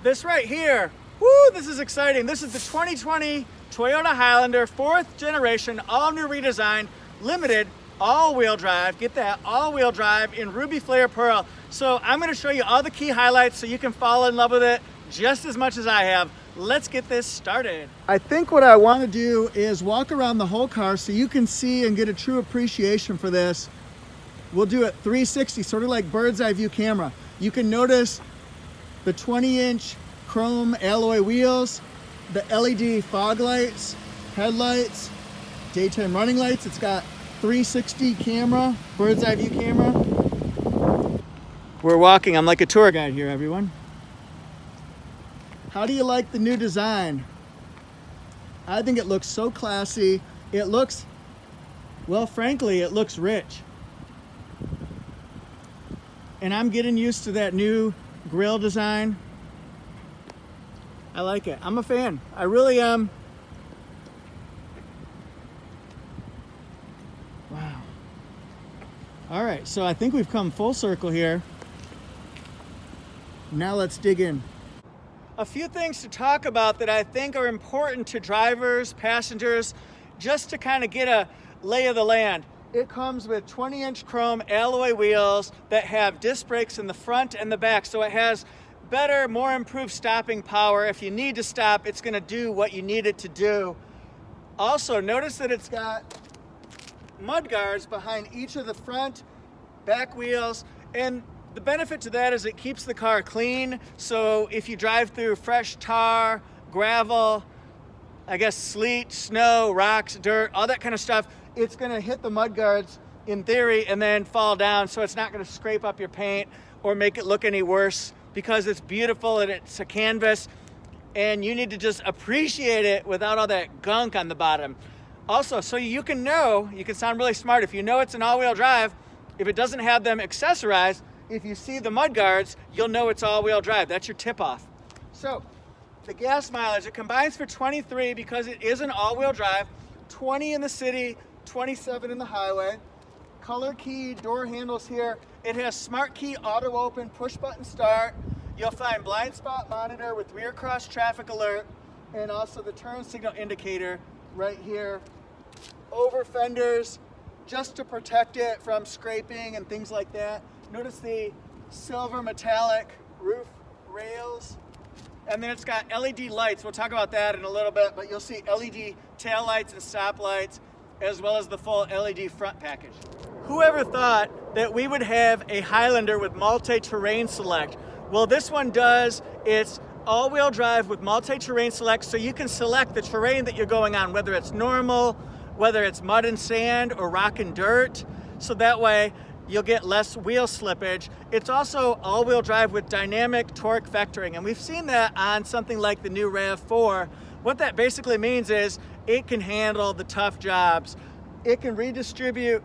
This right here, woo, this is exciting. This is the 2020 Toyota Highlander, 4th generation, all new redesign, limited, all-wheel drive. Get that, all-wheel drive in Ruby Flare Pearl. So I'm gonna show you all the key highlights so you can fall in love with it just as much as I have. Let's get this started. I think what I wanna do is walk around the whole car so you can see and get a true appreciation for this. We'll do it 360, sort of like bird's eye view camera. You can notice the 20-inch chrome alloy wheels, the LED fog lights, headlights, daytime running lights. It's got 360 camera, bird's eye view camera. We're walking, I'm like a tour guide here, everyone. How do you like the new design? I think it looks so classy. It looks, well, frankly, it looks rich. And I'm getting used to that new grille design. I like it. I'm a fan. I really am. Wow. All right, so I think we've come full circle here. Now let's dig in. A few things to talk about that I think are important to drivers, passengers, just to kind of get a lay of the land. It comes with 20-inch chrome alloy wheels that have disc brakes in the front and the back, so it has better, more improved stopping power. If you need to stop, it's going to do what you need it to do. Also, notice that it's got mud guards behind each of the front, back wheels, and the benefit to that is it keeps the car clean. So if you drive through fresh tar, gravel, I guess sleet, snow, rocks, dirt, all that kind of stuff, it's going to hit the mud guards in theory and then fall down, so it's not going to scrape up your paint or make it look any worse, because it's beautiful and it's a canvas and you need to just appreciate it without all that gunk on the bottom. Also, so you can know, you can sound really smart, if you know it's an all-wheel drive, if it doesn't have them accessorized, if you see the mud guards, you'll know it's all-wheel drive. That's your tip-off. So the gas mileage, it combines for 23 because it is an all-wheel drive, 20 in the city, 27 in the highway. Color key door handles here. It has smart key auto open, push button start. You'll find blind spot monitor with rear cross traffic alert, and also the turn signal indicator right here. Over fenders, just to protect it from scraping and things like that. Notice the silver metallic roof rails. And then it's got LED lights. We'll talk about that in a little bit, but you'll see LED tail lights and stop lights, as well as the full LED front package. Whoever thought that we would have a Highlander with multi-terrain select? Well, this one does. It's all-wheel drive with multi-terrain select, so you can select the terrain that you're going on, whether it's normal, whether it's mud and sand, or rock and dirt, so that way you'll get less wheel slippage. It's also all-wheel drive with dynamic torque vectoring, and we've seen that on something like the new RAV4. What that basically means is it can handle the tough jobs. It can redistribute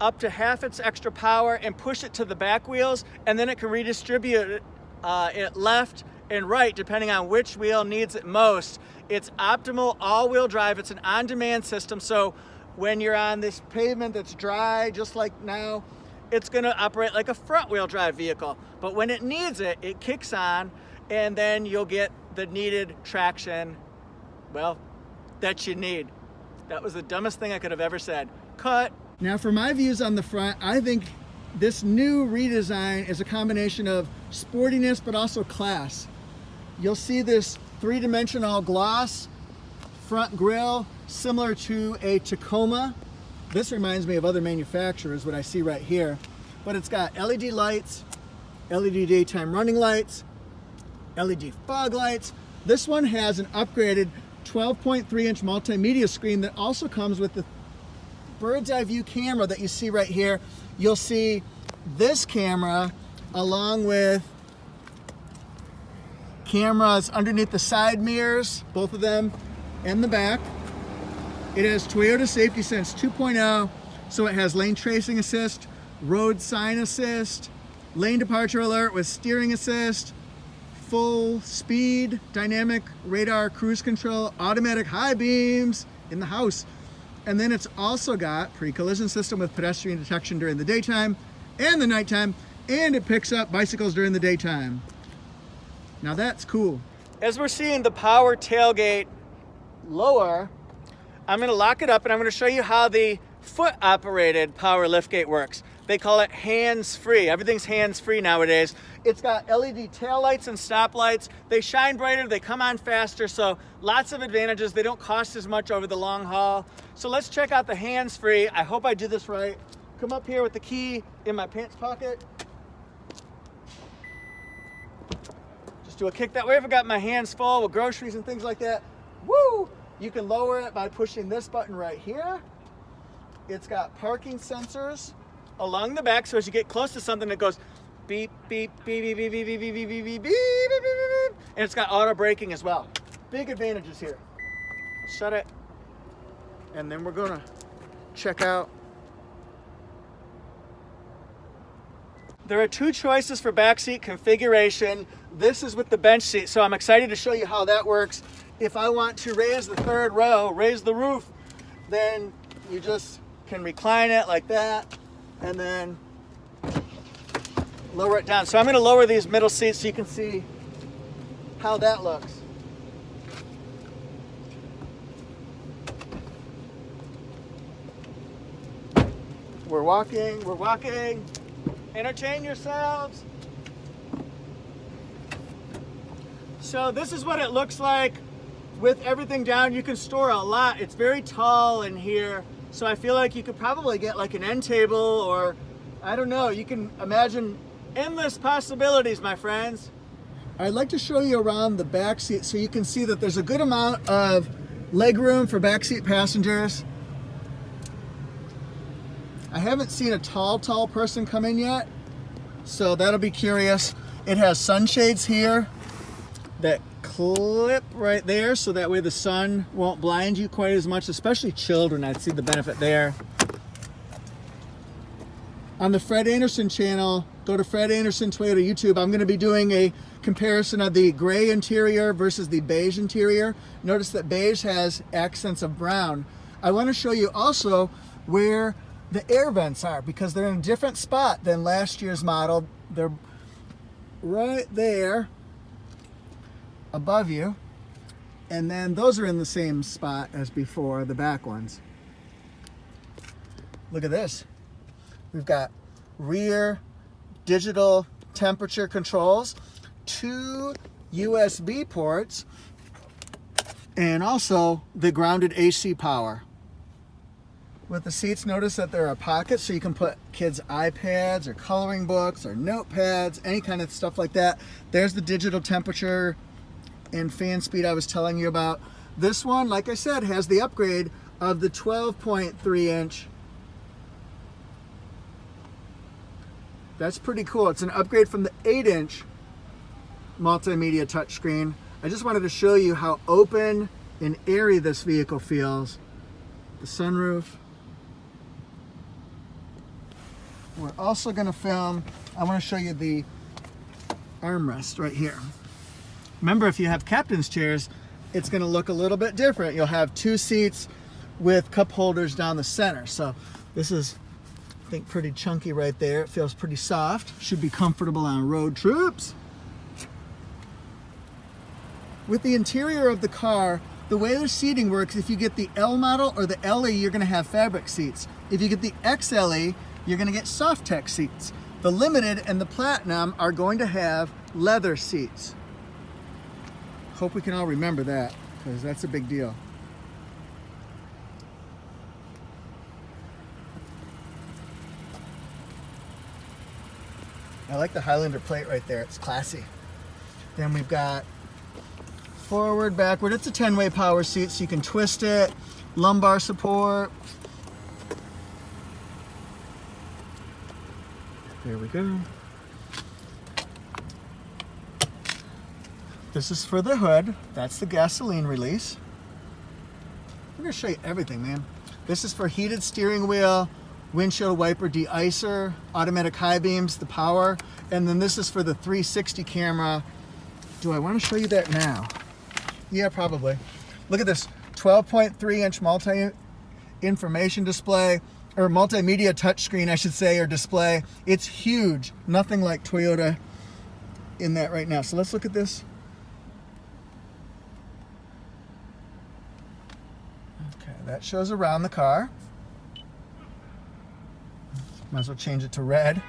up to half its extra power and push it to the back wheels, and then it can redistribute it left and right depending on which wheel needs it most. It's optimal all-wheel drive. It's an on-demand system, so when you're on this pavement that's dry, just like now, it's going to operate like a front-wheel drive vehicle. But when it needs it, it kicks on, and then you'll get the needed traction, well, that you need. That was the dumbest thing I could have ever said. Cut. Now for my views on the front, I think this new redesign is a combination of sportiness but also class. You'll see this three-dimensional gloss front grille similar to a Tacoma. This reminds me of other manufacturers, what I see right here. But it's got LED lights, LED daytime running lights, LED fog lights. This one has an upgraded 12.3-inch multimedia screen that also comes with the bird's eye view camera that you see right here. You'll see this camera along with cameras underneath the side mirrors, both of them, and the back. It has Toyota Safety Sense 2.0, so it has lane tracing assist, road sign assist, lane departure alert with steering assist, full speed, dynamic radar cruise control, automatic high beams in the house. And then it's also got pre-collision system with pedestrian detection during the daytime and the nighttime, and it picks up bicycles during the daytime. Now that's cool. As we're seeing the power tailgate lower, I'm going to lock it up and I'm going to show you how the foot operated power liftgate works. They call it hands-free. Everything's hands-free nowadays. It's got LED taillights and stoplights. They shine brighter, they come on faster, so lots of advantages. They don't cost as much over the long haul. So let's check out the hands-free. I hope I do this right. Come up here with the key in my pants pocket. Just do a kick that way if I got my hands full with groceries and things like that. Woo! You can lower it by pushing this button right here. It's got parking sensors along the back, so as you get close to something it goes beep, beep, beep, beep, beep, beep, beep, beep, beep, beep, beep, beep, beep, and it's got auto braking as well. Big advantages here. Shut it, and then we're gonna check out. There are two choices for backseat configuration. This is with the bench seat, so I'm excited to show you how that works. If I want to raise the third row, raise the roof, then you just can recline it like that and then lower it down. So I'm going to lower these middle seats so you can see how that looks. We're walking, we're walking. Entertain yourselves. So this is what it looks like with everything down. You can store a lot. It's very tall in here. So I feel like you could probably get like an end table, or I don't know, you can imagine endless possibilities, my friends. I'd like to show you around the back seat so you can see that there's a good amount of leg room for backseat passengers. I haven't seen a tall person come in yet, so that'll be curious. It has sunshades here that clip right there, so that way the sun won't blind you quite as much, especially children. I'd see the benefit there. On the Fred Anderson channel, go to Fred Anderson Toyota YouTube. I'm going to be doing a comparison of the gray interior versus the beige interior. Notice that beige has accents of brown. I want to show you also where the air vents are, because they're in a different spot than last year's model. They're right there above you, and then those are in the same spot as before, the back ones. Look at this. We've got rear digital temperature controls, 2 USB ports, and also the grounded AC power. With the seats, notice that there are pockets so you can put kids' iPads or coloring books or notepads, any kind of stuff like that. There's the digital temperature and fan speed I was telling you about. This one, like I said, has the upgrade of the 12.3 inch. That's pretty cool. It's an upgrade from the 8-inch multimedia touchscreen. I just wanted to show you how open and airy this vehicle feels. The sunroof. We're also going to film, I want to show you the armrest right here. Remember, if you have captain's chairs, it's going to look a little bit different. You'll have 2 seats with cup holders down the center. So this is, I think, pretty chunky right there. It feels pretty soft. Should be comfortable on road trips. With the interior of the car, the way the seating works, if you get the L model or the LE, you're going to have fabric seats. If you get the XLE, you're going to get soft tech seats. The Limited and the Platinum are going to have leather seats. Hope we can all remember that, because that's a big deal. I like the Highlander plate right there. It's classy. Then we've got forward, backward. It's a 10-way power seat, so you can twist it. Lumbar support. There we go. This is for the hood. That's the gasoline release. I'm going to show you everything, man. This is for heated steering wheel, windshield wiper de-icer, automatic high beams, the power, and then this is for the 360 camera. Do I want to show you that now? Yeah, probably. Look at this 12.3-inch multi-information display, or multimedia touchscreen, I should say, or display. It's huge. Nothing like Toyota in that right now. So let's look at this Okay, that shows around the car. Might as well change it to red.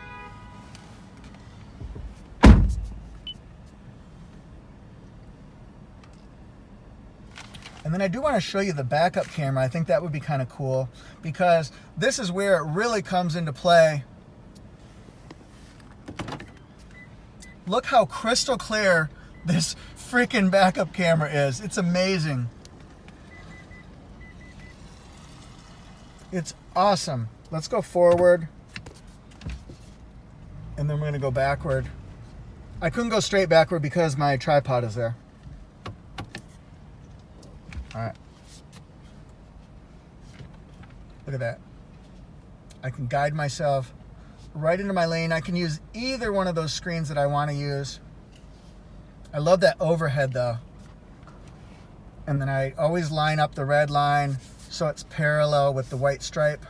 And then I do want to show you the backup camera. I think that would be kind of cool because this is where it really comes into play. Look how crystal clear this freaking backup camera is. It's amazing. It's awesome. Let's go forward. And then we're going to go backward. I couldn't go straight backward because my tripod is there. All right. Look at that. I can guide myself right into my lane. I can use either one of those screens that I want to use. I love that overhead though. And then I always line up the red line so it's parallel with the white stripe.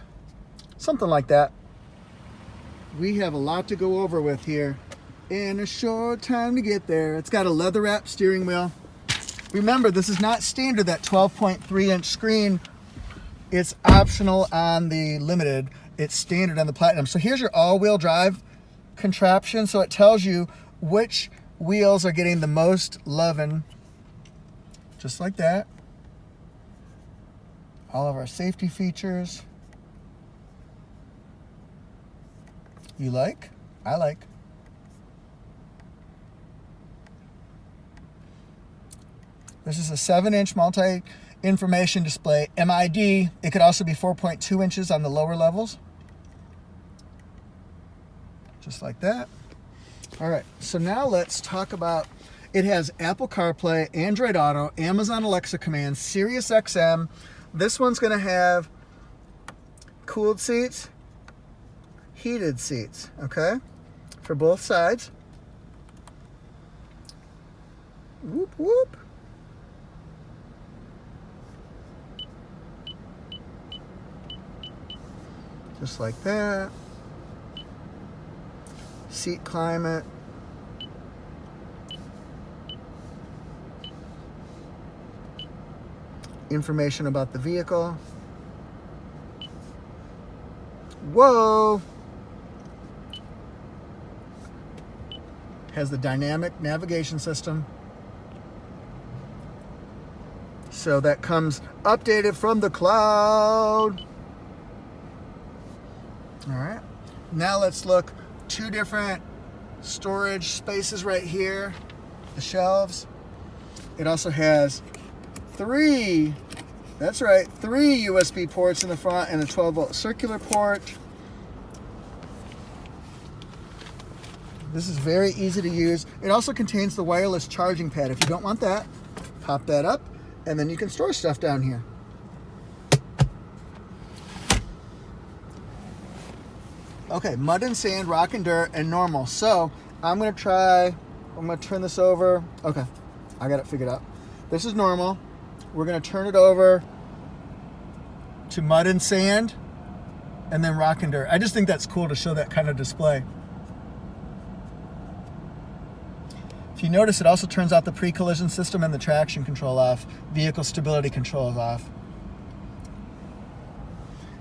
Something like that. We have a lot to go over with here in a short time to get there. It's got a leather wrap steering wheel. Remember, this is not standard, that 12.3 inch screen. It's optional on the Limited. It's standard on the Platinum. So here's your all-wheel drive contraption. So it tells you which wheels are getting the most loving. Just like that. All of our safety features. You like? I like. This is a 7-inch multi-information display, MID. It could also be 4.2 inches on the lower levels. Just like that. All right, so now let's talk about, it has Apple CarPlay, Android Auto, Amazon Alexa commands, Sirius XM. This one's gonna have cooled seats, heated seats, okay? For both sides. Whoop, whoop. Just like that. Seat climate. Information about the vehicle. Whoa! Has the dynamic navigation system. So that comes updated from the cloud. All right, now let's look. 2 different storage spaces right here, the shelves. It also has 3, that's right, 3 USB ports in the front and a 12-volt circular port. This is very easy to use. It also contains the wireless charging pad. If you don't want that, pop that up, and then you can store stuff down here. Okay, mud and sand, rock and dirt, and normal. So I'm gonna turn this over. Okay, I got it figured out. This is normal. We're gonna turn it over to mud and sand, and then rock and dirt. I just think that's cool to show that kind of display. If you notice, it also turns out the pre-collision system and the traction control off. Vehicle stability control is off.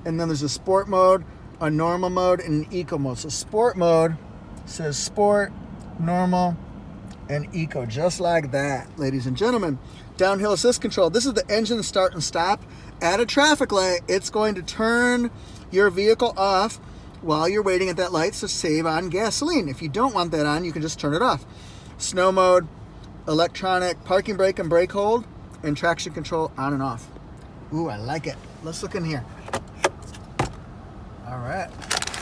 And then there's a sport mode, a normal mode, and an eco mode. So sport mode says sport, normal, and eco, just like that, ladies and gentlemen. Downhill assist control. This is the engine start and stop. At a traffic light, it's going to turn your vehicle off while you're waiting at that light to save on gasoline. If you don't want that on, you can just turn it off. Snow mode, electronic parking brake and brake hold, and traction control on and off. Ooh, I like it. Let's look in here. All right,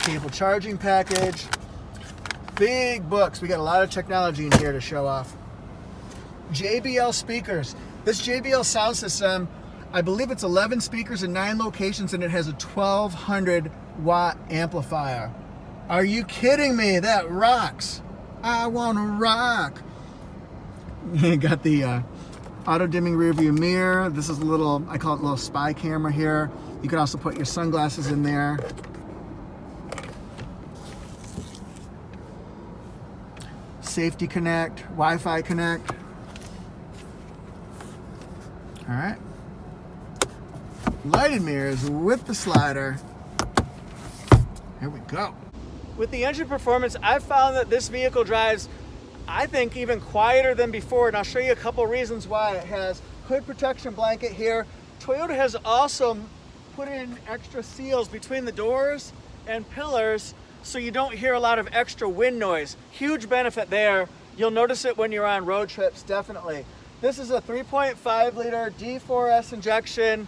cable charging package, big books. We got a lot of technology in here to show off. JBL speakers. This JBL sound system, I believe it's 11 speakers in 9 locations, and it has a 1200 watt amplifier. Are you kidding me? That rocks. I wanna rock. You got the auto dimming rear view mirror. This is a little, I call it a little spy camera here. You can also put your sunglasses in there. Safety connect, Wi-Fi connect. All right. lighted mirrors with the slider. Here we go. With the engine performance, I've found that this vehicle drives, I think, even quieter than before, and I'll show you a couple reasons why. It has hood protection blanket here. Toyota has also put in extra seals between the doors and pillars so you don't hear a lot of extra wind noise. Huge benefit there. You'll notice it when you're on road trips, definitely. This is a 3.5 liter D4S injection,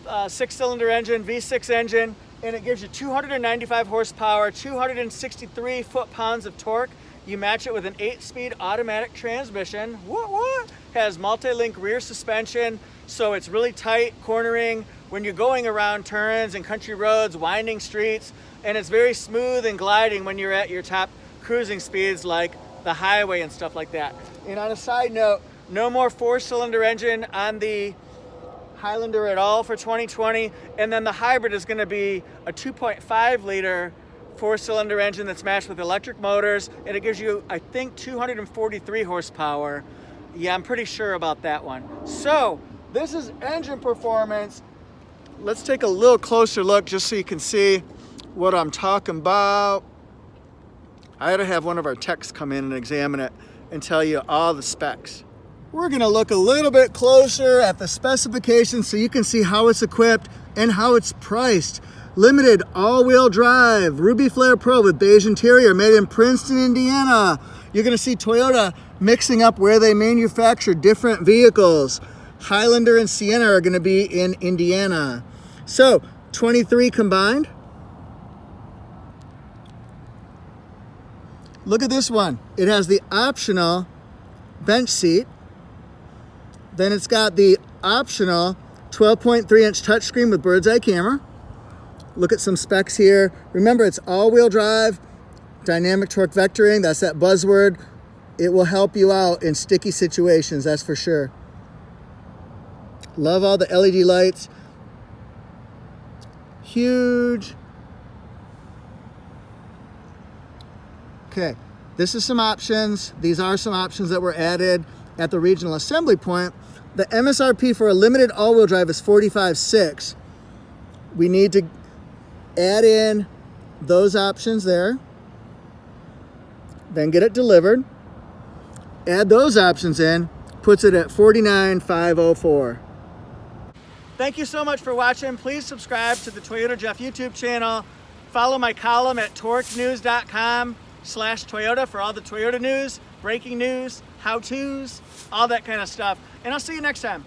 6-cylinder engine, V6 engine, and it gives you 295 horsepower, 263 foot-pounds of torque. You match it with an 8-speed automatic transmission. What? Has multi-link rear suspension, so it's really tight cornering when you're going around turns and country roads, winding streets, and it's very smooth and gliding when you're at your top cruising speeds like the highway and stuff like that. And on a side note, no more 4-cylinder engine on the Highlander at all for 2020, and then the hybrid is going to be a 2.5 liter 4-cylinder engine that's matched with electric motors, and it gives you, I think, 243 horsepower. Yeah, I'm pretty sure about that one. So this is engine performance. Let's take a little closer look just so you can see what I'm talking about. I had to have one of our techs come in and examine it and tell you all the specs. We're gonna look a little bit closer at the specifications so you can see how it's equipped and how it's priced. Limited all-wheel drive, Ruby Flare Pro with beige interior, made in Princeton, Indiana. You're gonna see Toyota mixing up where they manufacture different vehicles. Highlander and Sienna are gonna be in Indiana. So, 23 combined. Look at this one. It has the optional bench seat. Then it's got the optional 12.3-inch touchscreen with bird's eye camera. Look at some specs here. Remember, it's all-wheel drive, dynamic torque vectoring. That's that buzzword. It will help you out in sticky situations, that's for sure. Love all the LED lights. Huge. Okay, this is some options. These are some options that were added at the regional assembly point. The MSRP for a limited all-wheel drive is $45,600. We need to add in those options there, then get it delivered, add those options in, puts it at $49,504. Thank you so much for watching. Please subscribe to the Toyota Jeff YouTube channel. Follow my column at torquenews.com/Toyota for all the Toyota news, breaking news, how-tos, all that kind of stuff. And I'll see you next time.